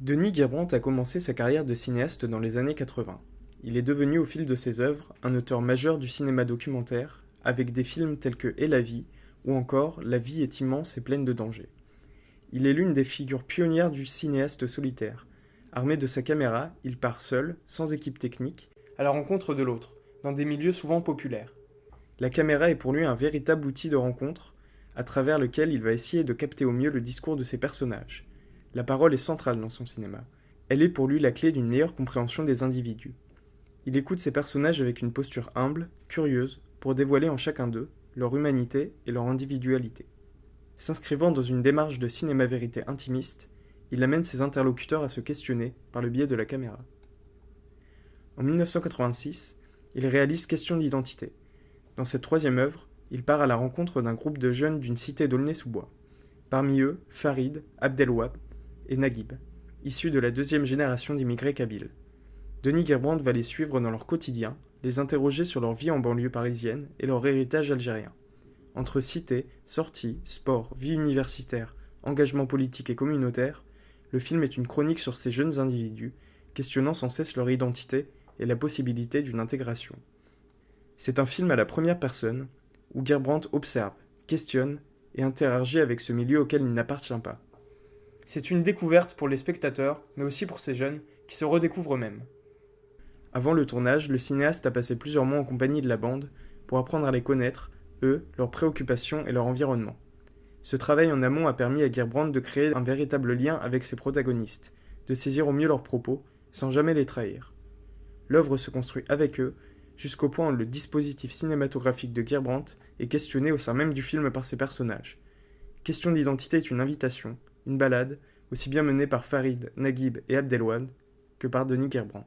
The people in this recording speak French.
Denis Guerbrandt a commencé sa carrière de cinéaste dans les années 80. Il est devenu au fil de ses œuvres un auteur majeur du cinéma documentaire, avec des films tels que Et la vie, ou encore La vie est immense et pleine de dangers. Il est l'une des figures pionnières du cinéaste solitaire. Armé de sa caméra, il part seul, sans équipe technique, à la rencontre de l'autre, dans des milieux souvent populaires. La caméra est pour lui un véritable outil de rencontre, à travers lequel il va essayer de capter au mieux le discours de ses personnages. La parole est centrale dans son cinéma. Elle est pour lui la clé d'une meilleure compréhension des individus. Il écoute ses personnages avec une posture humble, curieuse, pour dévoiler en chacun d'eux leur humanité et leur individualité. S'inscrivant dans une démarche de cinéma-vérité intimiste, il amène ses interlocuteurs à se questionner par le biais de la caméra. En 1986, il réalise Question d'identité. Dans cette troisième œuvre, il part à la rencontre d'un groupe de jeunes d'une cité d'Aulnay-sous-Bois. Parmi eux, Farid, Abdelwahab et Naguib, issus de la deuxième génération d'immigrés kabyles. Denis Guerbrandt va les suivre dans leur quotidien, les interroger sur leur vie en banlieue parisienne et leur héritage algérien. Entre cité, sorties, sport, vie universitaire, engagement politique et communautaire, le film est une chronique sur ces jeunes individus, questionnant sans cesse leur identité et la possibilité d'une intégration. C'est un film à la première personne, où Guerbrandt observe, questionne et interagit avec ce milieu auquel il n'appartient pas. C'est une découverte pour les spectateurs, mais aussi pour ces jeunes, qui se redécouvrent eux-mêmes. Avant le tournage, le cinéaste a passé plusieurs mois en compagnie de la bande pour apprendre à les connaître, eux, leurs préoccupations et leur environnement. Ce travail en amont a permis à Guerbrandt de créer un véritable lien avec ses protagonistes, de saisir au mieux leurs propos, sans jamais les trahir. L'œuvre se construit avec eux, jusqu'au point où le dispositif cinématographique de Guerbrandt est questionné au sein même du film par ses personnages. Question d'identité est une invitation, une balade, aussi bien menée par Farid, Naguib et Abdelwahab que par Denis Guerbrandt.